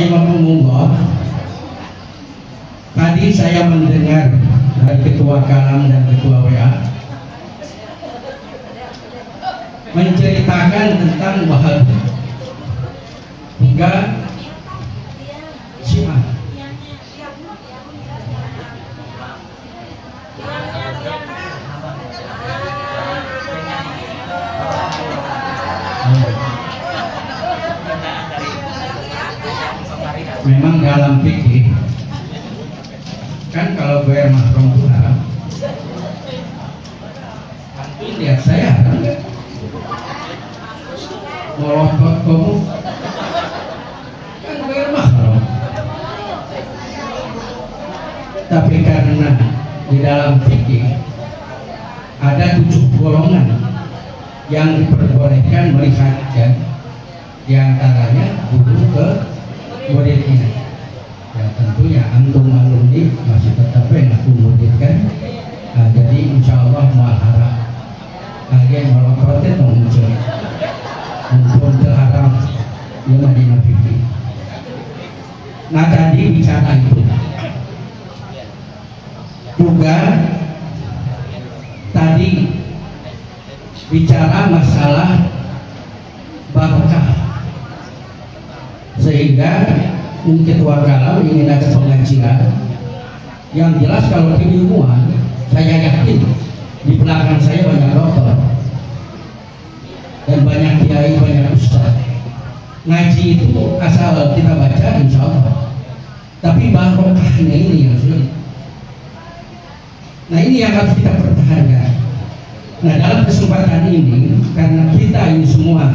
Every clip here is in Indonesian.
Rahimahumullah, tadi saya mendengar dari ketua Kalam dan ketua WA menceritakan tentang Wahabi hingga Syiah. Memang dalam fikih kan kalau bayar mahram itu haram. Antum lihat saya haram nggak? Melotot kamu kan bayar mahram. Tapi karena di dalam fikih ada 7 golongan yang diperbolehkan melihatkan, diantaranya guru ke murid ini. Ya tentunya antum alumni masih tetap yang aku muridkan. Jadi insya Allah muharram kalian melototin muncul terharam di Madinah Fikih. Nah tadi bicara itu juga tadi bicara masalah barokah, sehingga ketua Kalam ingin ada pengajian yang jelas. Kalau keilmuan, saya yakin di belakang saya banyak dokter dan banyak kiai, banyak ustaz. Ngaji itu asal kita baca insya Allah, tapi barokahnya ini yang sulit. Nah ini yang harus kita pertahankan. Nah dalam kesempatan ini, karena kita ini semua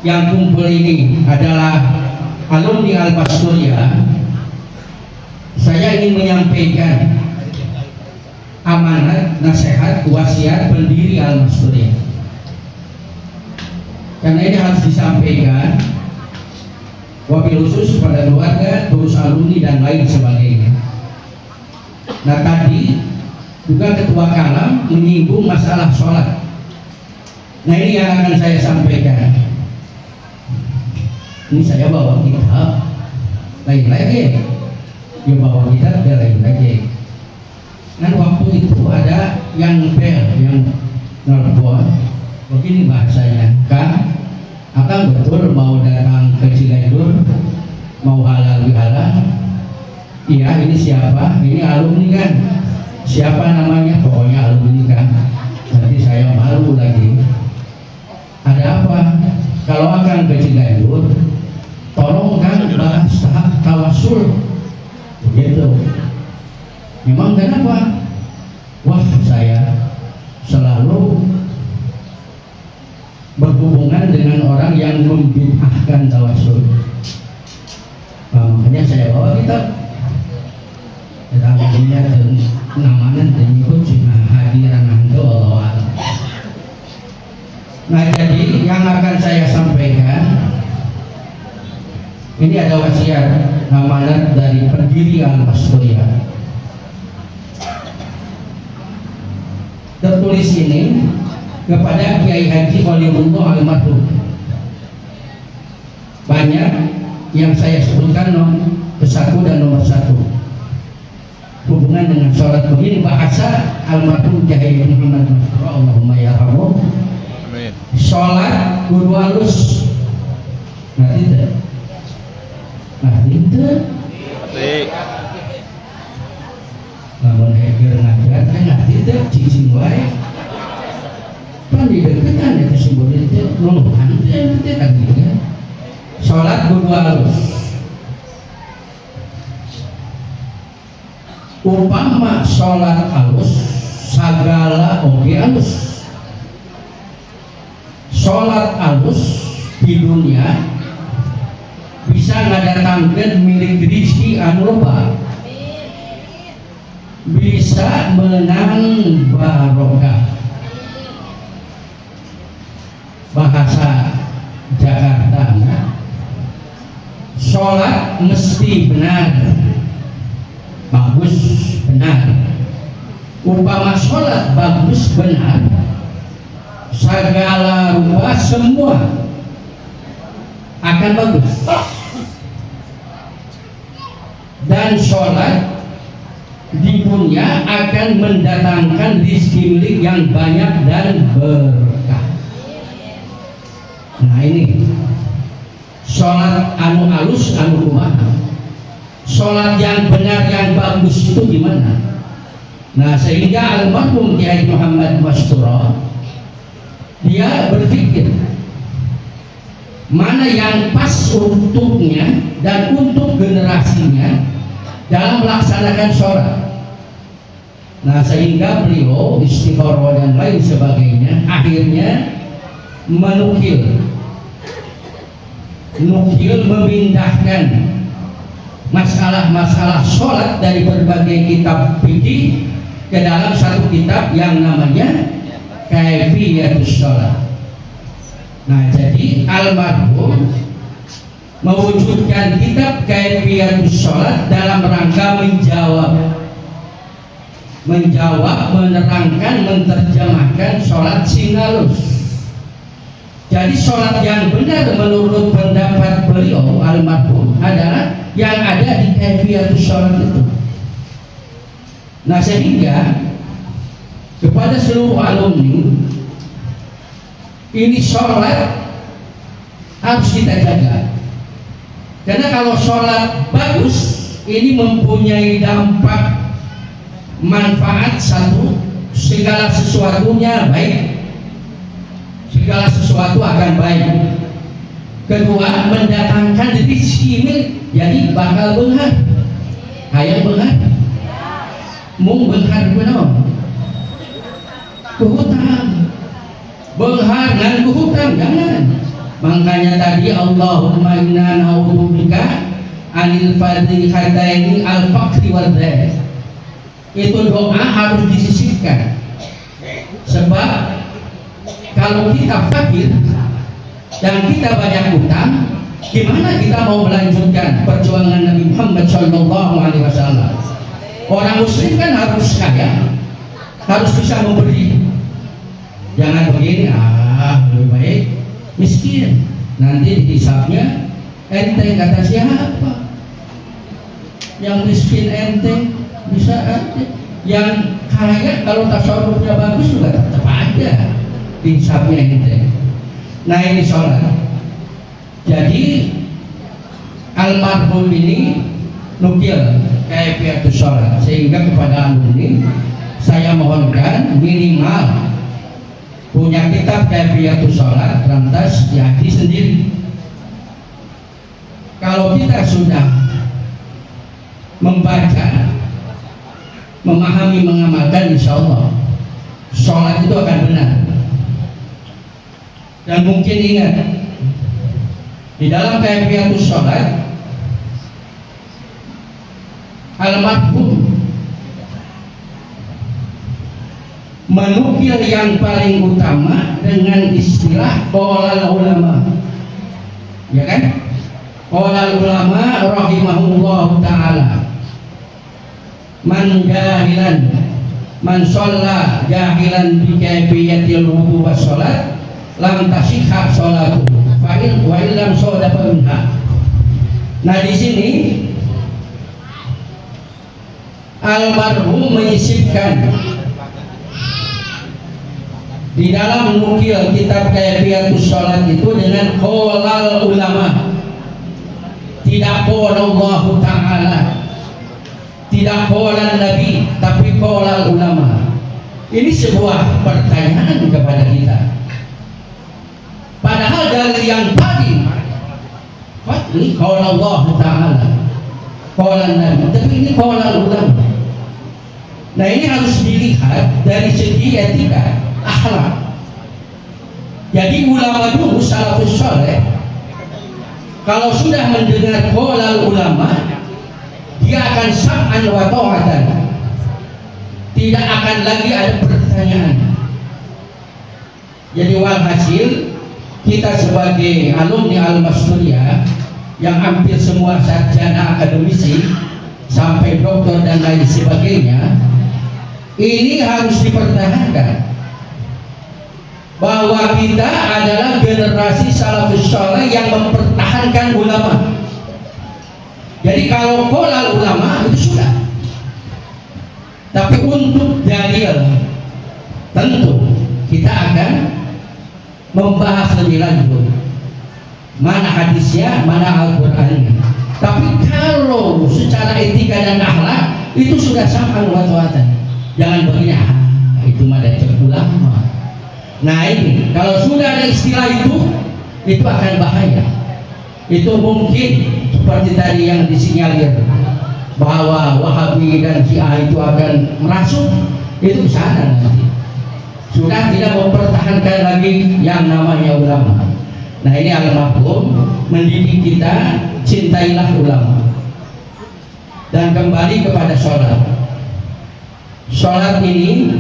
yang kumpul ini adalah alumni Al-Basturiyah, saya ingin menyampaikan amanat, nasihat, wasiat pendiri Al-Basturiyah. Karena ini harus disampaikan wabil khusus pada keluarga, terus alumni dan lain sebagainya. Nah tadi juga ketua Kalam menyinggung masalah sholat. Nah ini yang akan saya sampaikan. Ini saya bawa kitab lain lagi, dia bawa kitab dia lain lagi. Dan waktu itu ada yang bel, yang nelfon, begini bahasanya, Kang, akang betul mau datang ke Ciganjur, mau halal bihalal? Iya, ini siapa? Ini alumni kan? Siapa namanya? Pokoknya alumni kan? Nanti saya malu lagi. Ada apa? Kalau akang ke Ciganjur, tolong kan bahas tahap tawasul, begitu. Memang kenapa? Wah, saya selalu berhubungan dengan orang yang membid'ahkan tawasul. Makanya saya bawa kitab. Tetapi dia namanya ikut cuma hadiran itu Allah. Nah jadi yang akan saya sampaikan ini ada wasiat amanat dari pendiri Al-Basturiyah. Tertulis ini kepada Kiai Haji Waliullah Almarhum. Banyak yang saya sebutkan ke 1 dan nomor 1 hubungan dengan sholat. Begini bahasa almarhum Kiai Muhammad Masrur, Allahumma yarhamuh. Amin. Sholat kudu halus. Ngerti tidak? Ngerti tidak? Namun heger ngajar, ngerti tidak? Cicing wae. Kan di deketan itu simbol itu nuluhan itu tadi kan. Sholat kudu halus. Umpama sholat halus, sagala oge halus. Sholat halus di dunia bisa ngadatangkeun milik rizki anu loba, bisa menang barokah. Bahasa Jakarta, sholat mesti benar, bagus, benar. Umpama sholat bagus, benar, segala rupa semua akan bagus. melaksanakan sholat di dunia akan mendatangkan rizki milik yang banyak dan berkah. Nah ini sholat anu alus anu kumaha, sholat yang benar yang bagus itu gimana? Nah sehingga almarhum Kiai Muhammad Mastura dia berpikir mana yang pas untuknya dan untuk generasinya dalam melaksanakan sholat. Nah sehingga beliau istikharah dan lain sebagainya akhirnya menukil memindahkan masalah-masalah sholat dari berbagai kitab fikih ke dalam satu kitab yang namanya Kaifiyatus Sholat. Nah jadi almarhum mewujudkan kitab Kaifiyatus Sholat dalam rangka menerangkan, menerjemahkan sholat singalus. Jadi sholat yang benar menurut pendapat beliau almarhum adalah yang ada di Kaifiyatus Sholat itu. Nah sehingga kepada seluruh alumni ini sholat harus kita jaga, karena kalau sholat bagus ini mempunyai dampak manfaat satu, segala sesuatunya baik, segala sesuatu akan baik. Kedua, mendatangkan rizki milik, jadi bakal benghar. Hayang benghar, mung benghar benar. Kuhutang, benghar dan kuhutang jangan. Makanya tadi Allahumma inna na'udzubika anil fadhihataini al-faqri wal dhahr. Itu doa harus disisipkan. Sebab kalau kita fakir dan kita banyak utang, gimana kita mau melanjutkan perjuangan Nabi Muhammad SAW? Orang muslim kan harus kaya, harus bisa memberi. Jangan begini, lebih baik miskin. Nanti dihisapnya enteng, kata siapa? Yang miskin enteng bisa aja. Yang kaya kalau tasawufnya bagus juga tetap aja dihisapnya enteng. Nah ini sholat. Jadi almarhum ini nukil Kaifiyatus Sholat, sehingga kepada alumni saya mohonkan minimal punya kitab Kaifiyatus Sholat lantas diaji sendiri. Kalau kita sudah membaca, memahami, mengamalkan, insya Allah sholat itu akan benar. Dan mungkin ingat di dalam Kaifiyatus Sholat almarhum menukil yang paling utama dengan istilah qaulal ulama, ya kan? Qaulal ulama rahimahullahu ta'ala man jahilan man shalla jahilan bi kaifiyatil wudu was sholat lam tasihha sholatu fa'il wa illam sadaqa minha. Nah di sini almarhum menyisipkan di dalam nukil kitab Kaifiyatus Sholat itu dengan qaulal ulama, tidak qaul Allah Ta'ala, tidak qaulal Nabi, tapi qaulal ulama. Ini sebuah pertanyaan kepada kita. Padahal dari yang tadi ini qaul Allah Ta'ala, qaulal Nabi, tapi ini qaulal ulama. Nah ini harus dilihat dari segi etika, akhlak. Jadi ulama dulu salafus saleh kalau sudah mendengar qaulal ulama dia akan sam'an wa ta'atan, tidak akan lagi ada pertanyaan. Jadi walhasil kita sebagai alumni Al-Masturiyah yang hampir semua sarjana akademisi sampai doktor dan lain sebagainya, ini harus dipertahankan bahwa kita adalah generasi salafus saleh yang mempertahankan ulama. Jadi kalau qaulal ulama Tapi untuk dalil tentu kita akan membahas lebih lanjut mana hadisnya, mana Al-Qur'annya. Tapi kalau secara etika dan akhlak itu sudah sampai watan. Jangan begini, itu mah ada ulama. Nah ini kalau sudah ada istilah itu akan bahaya. Itu mungkin seperti tadi yang disinyalir bahwa Wahabi dan Syiah itu akan merasuk, itu sana nanti. Sudah tidak mempertahankan lagi yang namanya ulama. Nah ini almarhum mendidik kita, cintailah ulama. Dan kembali kepada sholat. Sholat ini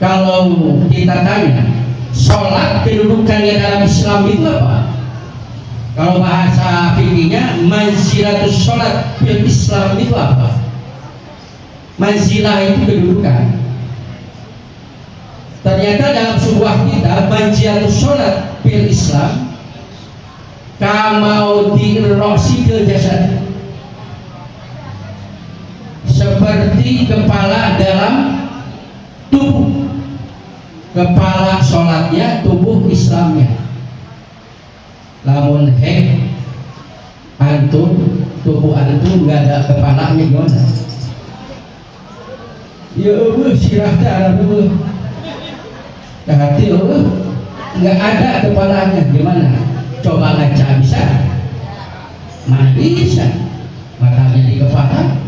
kalau kita tanya, sholat kedudukannya dalam Islam itu apa? Kalau bahasa fikihnya, manzilatus sholat fil Islam itu apa? Manzilah itu kedudukan. Ternyata dalam sebuah kitab, manzilatus sholat fil Islam kamau dirosi fil jasad, seperti kepala dalam tubuh. Kepala sholatnya, tubuh Islamnya. Lamun antum, tubuh antum nggak ada kepalanya gimana? Ya Allah, sirahnya ada dulu. Hati Allah, nggak ada kepalanya gimana? Coba ngaca bisa? Mana bisa? Matanya di kepala.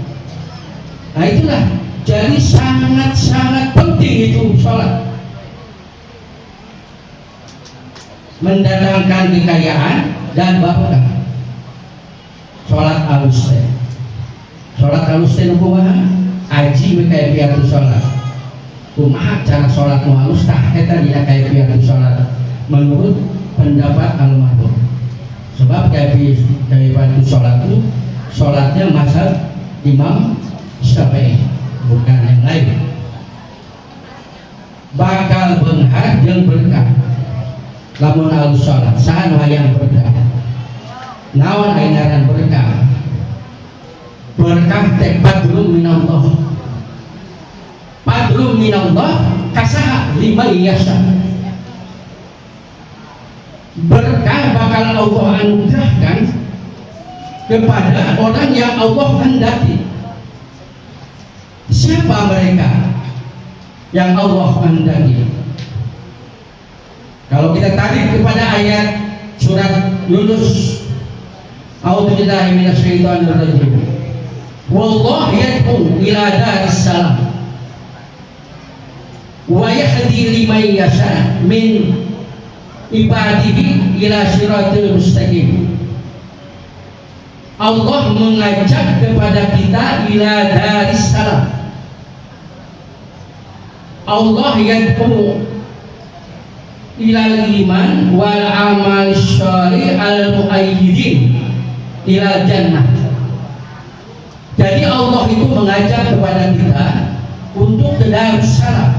Nah itulah. Jadi sangat-sangat penting itu sholat. Mendatangkan kekayaan dan barokah. Sholat alusten. Sholat alusten kumaha? Aji kayak piatu sholat. Kumaha cara sholat halus tah eta dina kayak piatu sholat. Menurut pendapat almarhum. Sebab kayak piatu sholat itu sholatnya mazhab Imam Syafi'i, bukan yang lain. Bakal benghar jeung berkah. Lamun alus sholat, sahan hayang berkah. Naon ainaran berkah? Berkah teh padlum minallah. Padlum minallah kasaha lima iyasa. Berkah bakal Allah anugerahkan kepada orang yang Allah hendaki. Siapa mereka yang Allah hendaki? Kalau kita tarik kepada ayat surat Yunus, A'udzubillahi minasyaitonir rajim. Wallahu yad'u ila daris salam wa yahdi liman yasha min ibadihi ila siratil mustaqim. Allah mengajak kepada kita ila daris salam. Allah yad'u ilal iman wal amal syari al muayyidin ilal jannah. Jadi Allah itu mengajak kepada kita untuk ke Darussalam.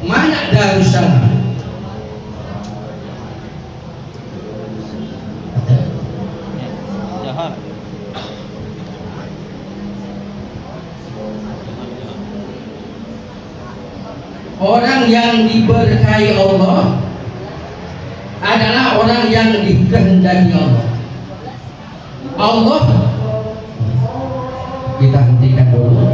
Mana Darussalam? Jahar. Orang yang diberkahi Allah adalah orang yang dikehendaki Allah. Allah, kita hentikan dulu.